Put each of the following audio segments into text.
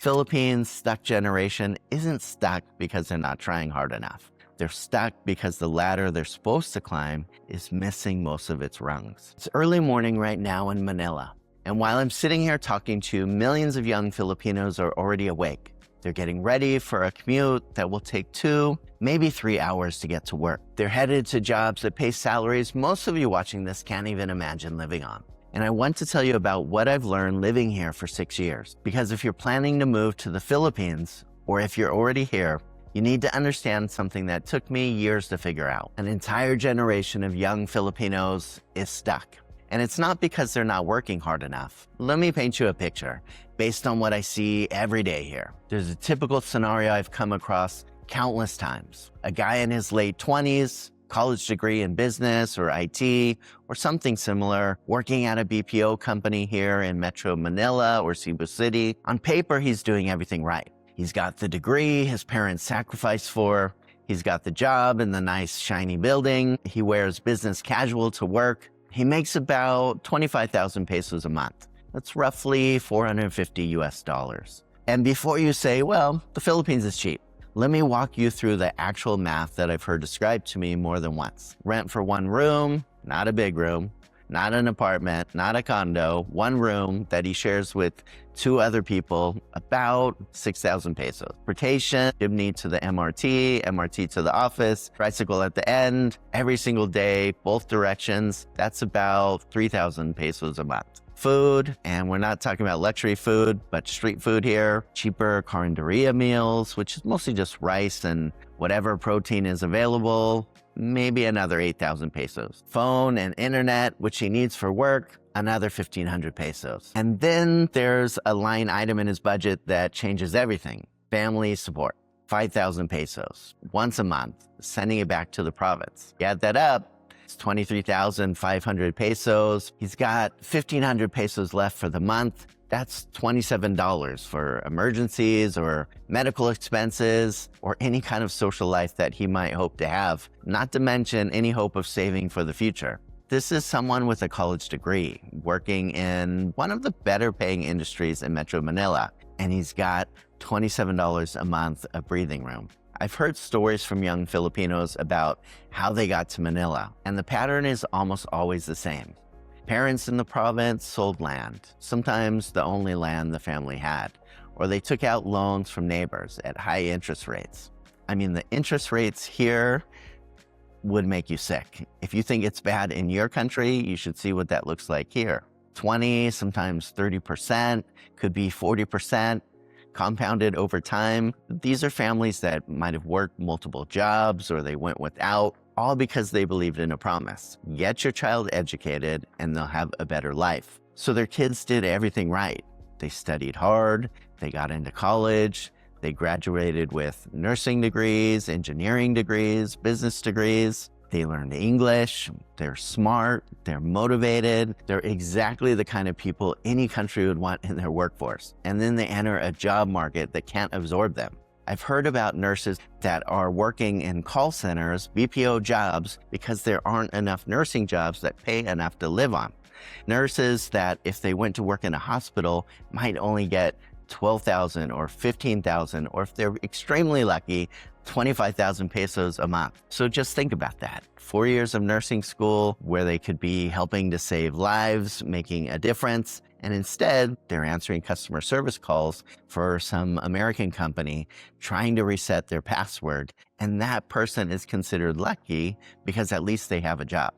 Philippines stuck generation isn't stuck because they're not trying hard enough. They're stuck because the ladder they're supposed to climb is missing most of its rungs. It's early morning right now in Manila. And while I'm sitting here talking to you, millions of young Filipinos are already awake. They're getting ready for a commute that will take 2, maybe 3 hours to get to work. They're headed to jobs that pay salaries most of you watching this can't even imagine living on. And I want to tell you about what I've learned living here for 6 years. Because if you're planning to move to the Philippines, or if you're already here, you need to understand something that took me years to figure out. An entire generation of young Filipinos is stuck. And it's not because they're not working hard enough. Let me paint you a picture based on what I see every day here. There's a typical scenario I've come across countless times. A guy in his late 20s, college degree in business or IT or something similar, working at a BPO company here in Metro Manila or Cebu City. On paper, he's doing everything right. He's got the degree his parents sacrificed for. He's got the job in the nice shiny building. He wears business casual to work. He makes about 25,000 pesos a month. That's roughly 450 US dollars. And before you say, well, the Philippines is cheap, let me walk you through the actual math that I've heard described to me more than once. Rent for one room, not a big room, not an apartment, not a condo, one room that he shares with 2 other people, about 6,000 pesos. Transportation, chimney to the MRT to the office, tricycle at the end, every single day, both directions, that's about 3,000 pesos a month. Food, and we're not talking about luxury food, but street food here, cheaper carinderia meals, which is mostly just rice and whatever protein is available, maybe another 8,000 pesos. Phone and internet, which he needs for work, another 1,500 pesos. And then there's a line item in his budget that changes everything. Family support, 5,000 pesos once a month, sending it back to the province. You add that up, it's 23,500 pesos. He's got 1,500 pesos left for the month. That's $27 for emergencies or medical expenses or any kind of social life that he might hope to have, not to mention any hope of saving for the future. This is someone with a college degree working in one of the better paying industries in Metro Manila, and he's got $27 a month of breathing room. I've heard stories from young Filipinos about how they got to Manila, and the pattern is almost always the same. Parents in the province sold land, sometimes the only land the family had, or they took out loans from neighbors at high interest rates. I mean, the interest rates here would make you sick. If you think it's bad in your country, you should see what that looks like here. 20, sometimes 30%, could be 40%. Compounded over time. These are families that might have worked multiple jobs or they went without, all because they believed in a promise. Get your child educated and they'll have a better life. So their kids did everything right. They studied hard, they got into college, they graduated with nursing degrees, engineering degrees, business degrees. They learned English, they're smart, they're motivated, they're exactly the kind of people any country would want in their workforce. And then they enter a job market that can't absorb them. I've heard about nurses that are working in call centers, BPO jobs, because there aren't enough nursing jobs that pay enough to live on. Nurses that, if they went to work in a hospital, might only get 12,000 or 15,000, or if they're extremely lucky, 25,000 pesos a month. So just think about that. 4 years of nursing school where they could be helping to save lives, making a difference, and instead they're answering customer service calls for some American company trying to reset their password, and that person is considered lucky because at least they have a job.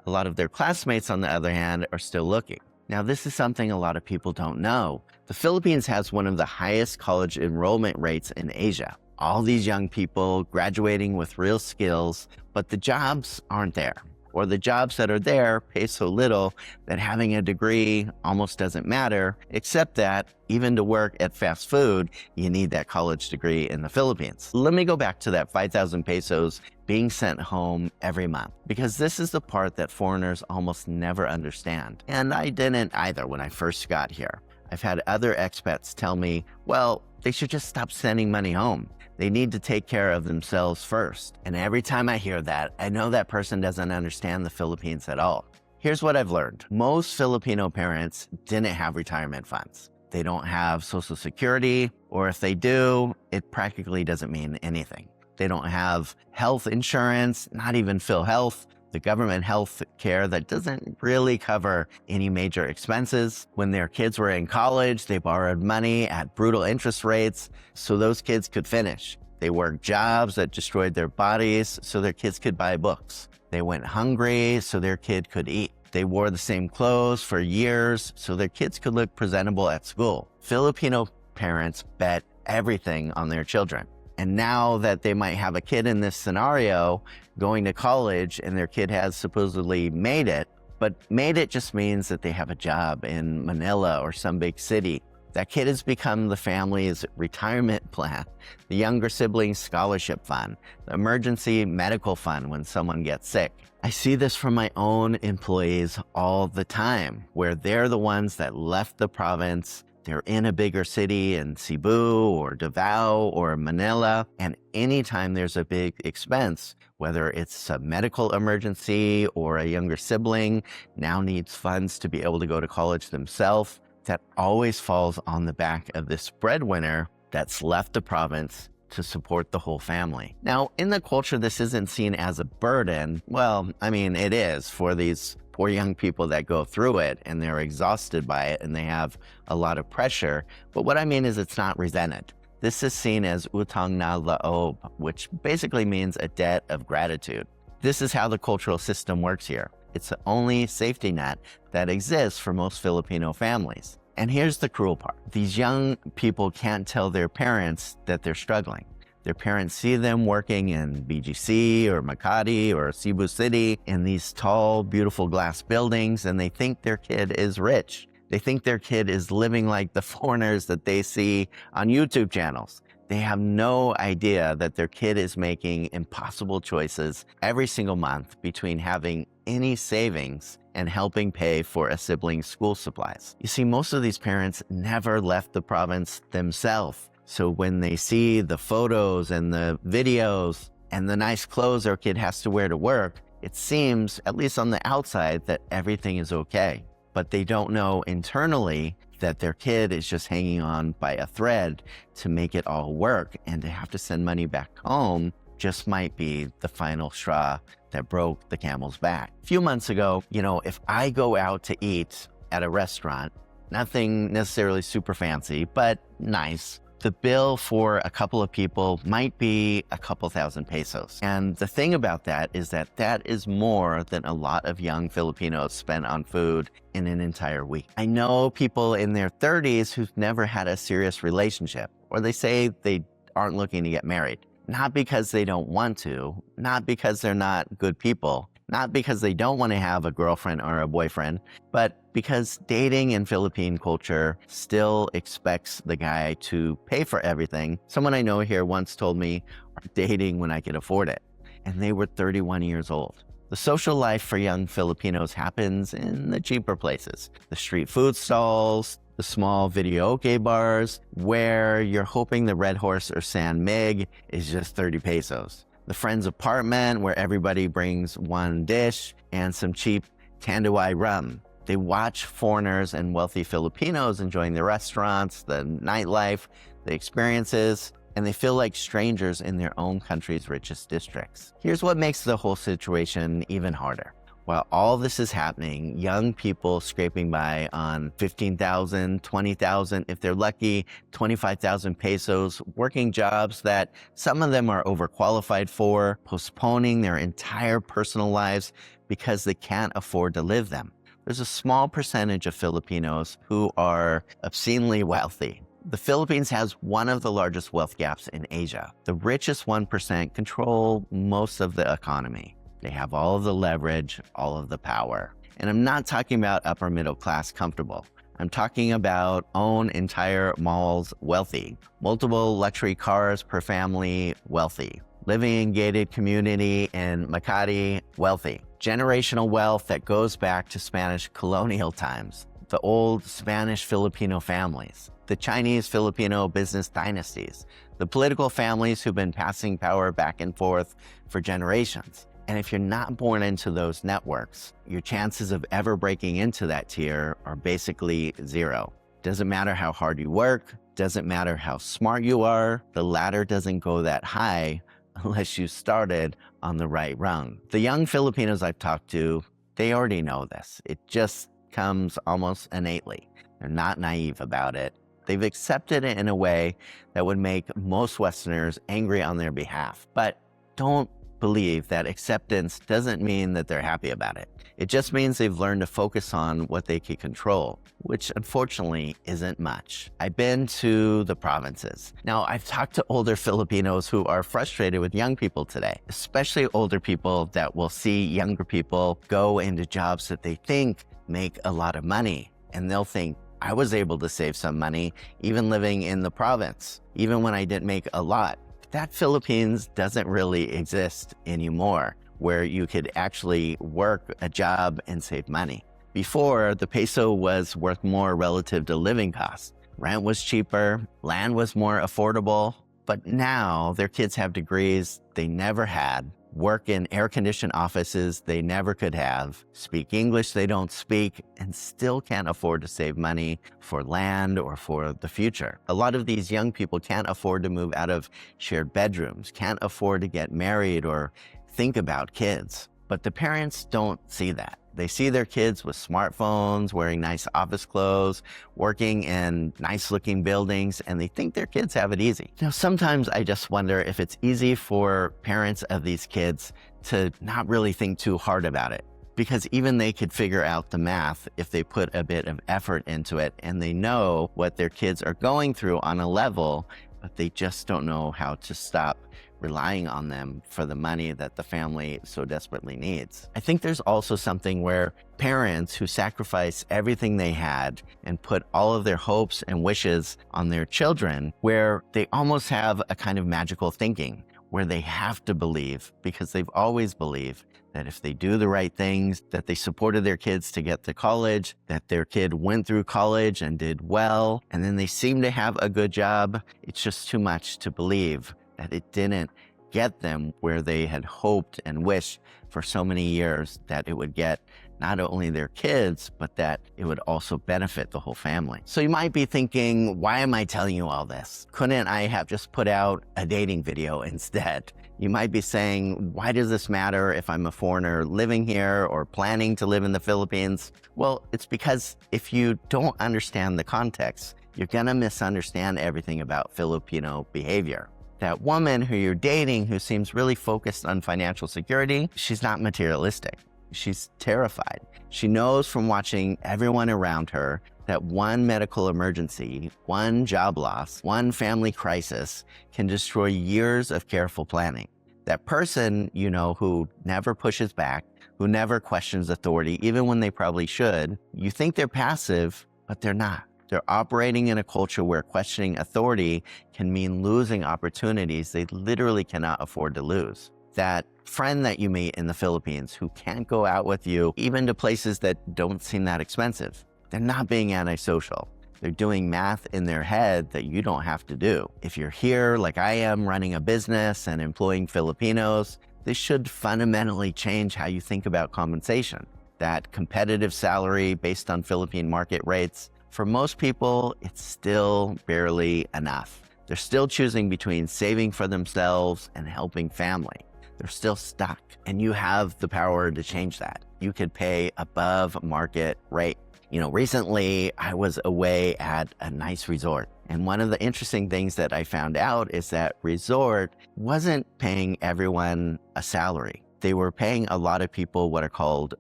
A lot of their classmates, on the other hand, are still looking. Now, this is something a lot of people don't know. The Philippines has one of the highest college enrollment rates in Asia. All these young people graduating with real skills, but the jobs aren't there. Or the jobs that are there pay so little that having a degree almost doesn't matter, except that even to work at fast food, you need that college degree in the Philippines. Let me go back to that 5,000 pesos being sent home every month, because this is the part that foreigners almost never understand. And I didn't either when I first got here. I've had other expats tell me, well, they should just stop sending money home. They need to take care of themselves first. And every time I hear that, I know that person doesn't understand the Philippines at all. Here's what I've learned. Most Filipino parents didn't have retirement funds. They don't have Social Security, or if they do, it practically doesn't mean anything. They don't have health insurance, not even PhilHealth, the government health care that doesn't really cover any major expenses. When their kids were in college, they borrowed money at brutal interest rates so those kids could finish. They worked jobs that destroyed their bodies so their kids could buy books. They went hungry so their kid could eat. They wore the same clothes for years so their kids could look presentable at school. Filipino parents bet everything on their children. And now that they might have a kid in this scenario going to college and their kid has supposedly made it, but made it just means that they have a job in Manila or some big city. That kid has become the family's retirement plan, the younger sibling's scholarship fund, the emergency medical fund when someone gets sick. I see this from my own employees all the time, where they're the ones that left the province. They're in a bigger city in Cebu or Davao or Manila, and anytime there's a big expense, whether it's a medical emergency or a younger sibling now needs funds to be able to go to college themselves, that always falls on the back of this breadwinner that's left the province to support the whole family. Now, in the culture, this isn't seen as a burden. Well, I mean, it is for these poor young people that go through it and they're exhausted by it and they have a lot of pressure. But what I mean is it's not resented. This is seen as utang na loob, which basically means a debt of gratitude. This is how the cultural system works here. It's the only safety net that exists for most Filipino families. And here's the cruel part. These young people can't tell their parents that they're struggling. Their parents see them working in BGC or Makati or Cebu City in these tall, beautiful glass buildings, and they think their kid is rich. They think their kid is living like the foreigners that they see on YouTube channels. They have no idea that their kid is making impossible choices every single month between having any savings and helping pay for a sibling's school supplies. You see, most of these parents never left the province themselves. So when they see the photos and the videos and the nice clothes their kid has to wear to work, it seems, at least on the outside, that everything is okay. But they don't know internally that their kid is just hanging on by a thread to make it all work, and to have to send money back home just might be the final straw that broke the camel's back. A few months ago, if I go out to eat at a restaurant, nothing necessarily super fancy, but nice, the bill for a couple of people might be a couple thousand pesos. And the thing about that is that is more than a lot of young Filipinos spend on food in an entire week. I know people in their 30s who've never had a serious relationship, or they say they aren't looking to get married. Not because they don't want to, not because they're not good people, not because they don't want to have a girlfriend or a boyfriend, but because dating in Philippine culture still expects the guy to pay for everything. Someone I know here once told me, "I'm dating when I can afford it." And they were 31 years old. The social life for young Filipinos happens in the cheaper places. The street food stalls, the small videoke bars, where you're hoping the Red Horse or San Mig is just 30 pesos. The friend's apartment where everybody brings one dish and some cheap Tanduay rum. They watch foreigners and wealthy Filipinos enjoying the restaurants, the nightlife, the experiences, and they feel like strangers in their own country's richest districts. Here's what makes the whole situation even harder. While all this is happening, young people scraping by on 15,000, 20,000, if they're lucky, 25,000 pesos, working jobs that some of them are overqualified for, postponing their entire personal lives because they can't afford to live them. There's a small percentage of Filipinos who are obscenely wealthy. The Philippines has one of the largest wealth gaps in Asia. The richest 1% control most of the economy. They have all of the leverage, all of the power. And I'm not talking about upper middle class comfortable. I'm talking about own entire malls wealthy, multiple luxury cars per family wealthy, living in gated community in Makati wealthy, generational wealth that goes back to Spanish colonial times, the old Spanish-Filipino families, the Chinese-Filipino business dynasties, the political families who've been passing power back and forth for generations. And if you're not born into those networks, your chances of ever breaking into that tier are basically zero. Doesn't matter how hard you work, doesn't matter how smart you are, the ladder doesn't go that high unless you started on the right rung. The young Filipinos I've talked to, they already know this. It just comes almost innately. They're not naive about it. They've accepted it in a way that would make most Westerners angry on their behalf. But don't believe that acceptance doesn't mean that they're happy about it. It just means they've learned to focus on what they can control, which unfortunately isn't much. I've been to the provinces. Now, I've talked to older Filipinos who are frustrated with young people today, especially older people that will see younger people go into jobs that they think make a lot of money. And they'll think, I was able to save some money, even living in the province, even when I didn't make a lot. That Philippines doesn't really exist anymore, where you could actually work a job and save money. Before, the peso was worth more relative to living costs. Rent was cheaper, land was more affordable, but now their kids have degrees they never had, work in air-conditioned offices they never could have, speak English they don't speak, and still can't afford to save money for land or for the future. A lot of these young people can't afford to move out of shared bedrooms, can't afford to get married or think about kids. But the parents don't see that. They see their kids with smartphones, wearing nice office clothes, working in nice-looking buildings, and they think their kids have it easy. Now, sometimes I just wonder if it's easy for parents of these kids to not really think too hard about it, because even they could figure out the math if they put a bit of effort into it, and they know what their kids are going through on a level, but they just don't know how to stop relying on them for the money that the family so desperately needs. I think there's also something where parents who sacrifice everything they had and put all of their hopes and wishes on their children, where they almost have a kind of magical thinking, where they have to believe, because they've always believed, that if they do the right things, that they supported their kids to get to college, that their kid went through college and did well, and then they seem to have a good job. It's just too much to believe that it didn't get them where they had hoped and wished for so many years that it would get not only their kids, but that it would also benefit the whole family. So you might be thinking, why am I telling you all this? Couldn't I have just put out a dating video instead? You might be saying, why does this matter if I'm a foreigner living here or planning to live in the Philippines? Well, it's because if you don't understand the context, you're gonna misunderstand everything about Filipino behavior. That woman who you're dating who seems really focused on financial security, she's not materialistic. She's terrified. She knows from watching everyone around her that one medical emergency, one job loss, one family crisis can destroy years of careful planning. That person, you know, who never pushes back, who never questions authority, even when they probably should, you think they're passive, but they're not. They're operating in a culture where questioning authority can mean losing opportunities they literally cannot afford to lose. That friend that you meet in the Philippines who can't go out with you, even to places that don't seem that expensive. They're not being antisocial. They're doing math in their head that you don't have to do. If you're here, like I am, running a business and employing Filipinos, this should fundamentally change how you think about compensation. That competitive salary based on Philippine market rates, for most people, it's still barely enough. They're still choosing between saving for themselves and helping family. They're still stuck, and you have the power to change that. You could pay above market rate. You know, recently I was away at a nice resort, and one of the interesting things that I found out is that resort wasn't paying everyone a salary. They were paying a lot of people what are called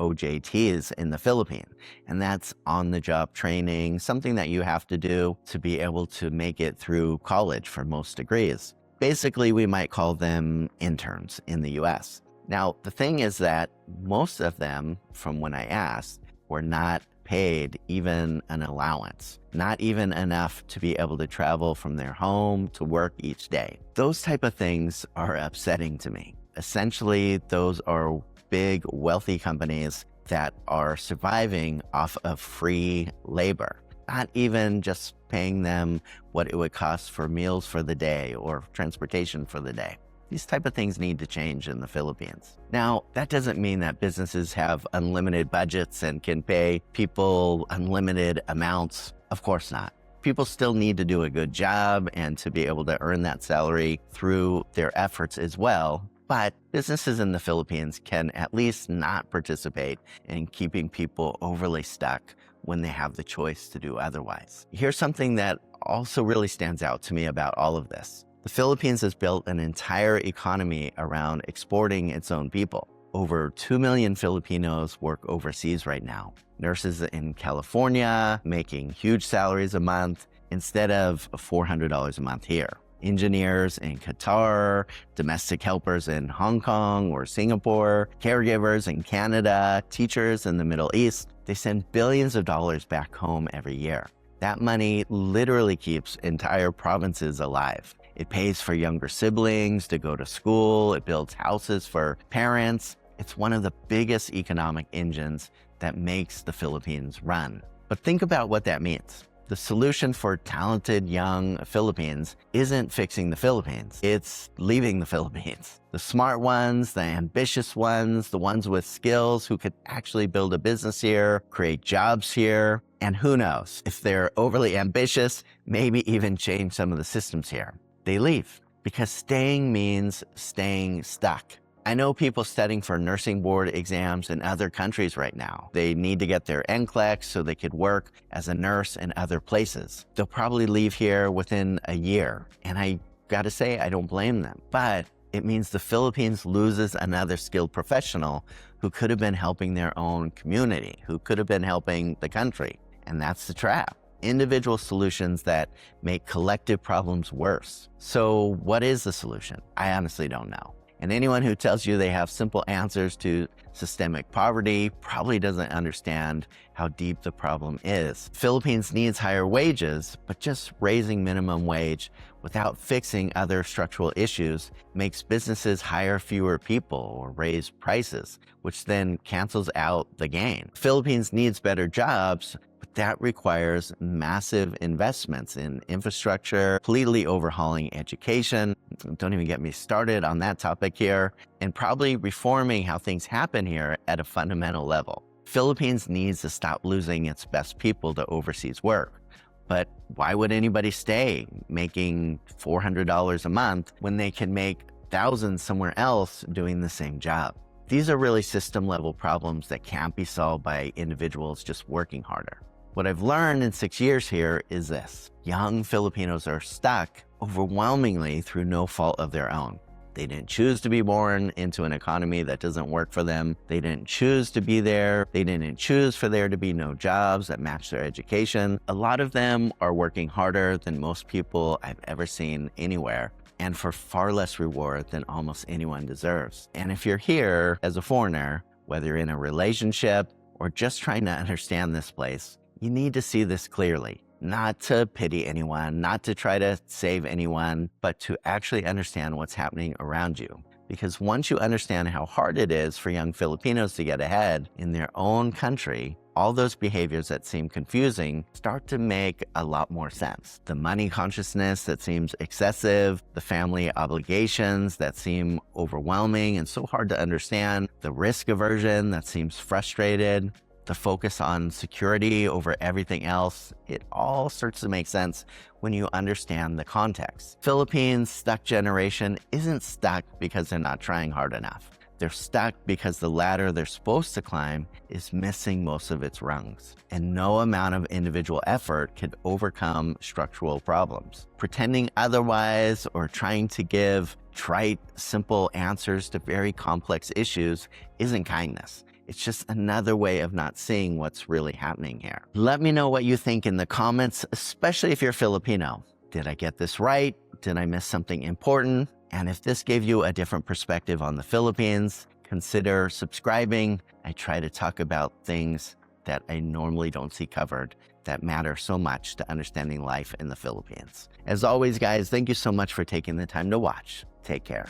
OJTs in the Philippines. And that's on-the-job training, something that you have to do to be able to make it through college for most degrees. Basically, we might call them interns in the US. Now, the thing is that most of them, from when I asked, were not paid even an allowance, not even enough to be able to travel from their home to work each day. Those type of things are upsetting to me. Essentially, those are big, wealthy companies that are surviving off of free labor, not even just paying them what it would cost for meals for the day or transportation for the day. These type of things need to change in the Philippines. Now, that doesn't mean that businesses have unlimited budgets and can pay people unlimited amounts. Of course not. People still need to do a good job and to be able to earn that salary through their efforts as well. But businesses in the Philippines can at least not participate in keeping people overly stuck when they have the choice to do otherwise. Here's something that also really stands out to me about all of this. The Philippines has built an entire economy around exporting its own people. Over 2 million Filipinos work overseas right now. Nurses in California making huge salaries a month instead of $400 a month here. Engineers in Qatar, domestic helpers in Hong Kong or Singapore, caregivers in Canada, teachers in the Middle East. They send billions of dollars back home every year. That money literally keeps entire provinces alive. It pays for younger siblings to go to school. It builds houses for parents. It's one of the biggest economic engines that makes the Philippines run. But think about what that means. The solution for talented young Philippines isn't fixing the Philippines. It's leaving the Philippines. The smart ones, the ambitious ones, the ones with skills who could actually build a business here, create jobs here, and who knows, if they're overly ambitious, maybe even change some of the systems here. They leave because staying means staying stuck. I know people studying for nursing board exams in other countries right now. They need to get their NCLEX so they could work as a nurse in other places. They'll probably leave here within a year. And I gotta say, I don't blame them. But it means the Philippines loses another skilled professional who could have been helping their own community, who could have been helping the country. And that's the trap. Individual solutions that make collective problems worse. So what is the solution? I honestly don't know. And anyone who tells you they have simple answers to systemic poverty probably doesn't understand how deep the problem is. Philippines needs higher wages, but just raising minimum wage without fixing other structural issues makes businesses hire fewer people or raise prices, which then cancels out the gain. Philippines needs better jobs, but that requires massive investments in infrastructure, completely overhauling education. Don't even get me started on that topic here, and probably reforming how things happen here at a fundamental level. Philippines needs to stop losing its best people to overseas work. But why would anybody stay making $400 a month when they can make thousands somewhere else doing the same job? These are really system-level problems that can't be solved by individuals just working harder. What I've learned in 6 years here is this. Young Filipinos are stuck overwhelmingly through no fault of their own. They didn't choose to be born into an economy that doesn't work for them. They didn't choose to be there. They didn't choose for there to be no jobs that match their education. A lot of them are working harder than most people I've ever seen anywhere, and for far less reward than almost anyone deserves. And if you're here as a foreigner, whether you're in a relationship or just trying to understand this place, you need to see this clearly. Not to pity anyone, not to try to save anyone, but to actually understand what's happening around you. Because once you understand how hard it is for young Filipinos to get ahead in their own country, all those behaviors that seem confusing start to make a lot more sense. The money consciousness that seems excessive, the family obligations that seem overwhelming and so hard to understand, the risk aversion that seems frustrated, the focus on security over everything else, it all starts to make sense when you understand the context. Philippines' stuck generation isn't stuck because they're not trying hard enough. They're stuck because the ladder they're supposed to climb is missing most of its rungs, and no amount of individual effort could overcome structural problems. Pretending otherwise or trying to give trite, simple answers to very complex issues isn't kindness. It's just another way of not seeing what's really happening here. Let me know what you think in the comments, especially if you're Filipino. Did I get this right? Did I miss something important? And if this gave you a different perspective on the Philippines, consider subscribing. I try to talk about things that I normally don't see covered that matter so much to understanding life in the Philippines. As always, guys, thank you so much for taking the time to watch. Take care.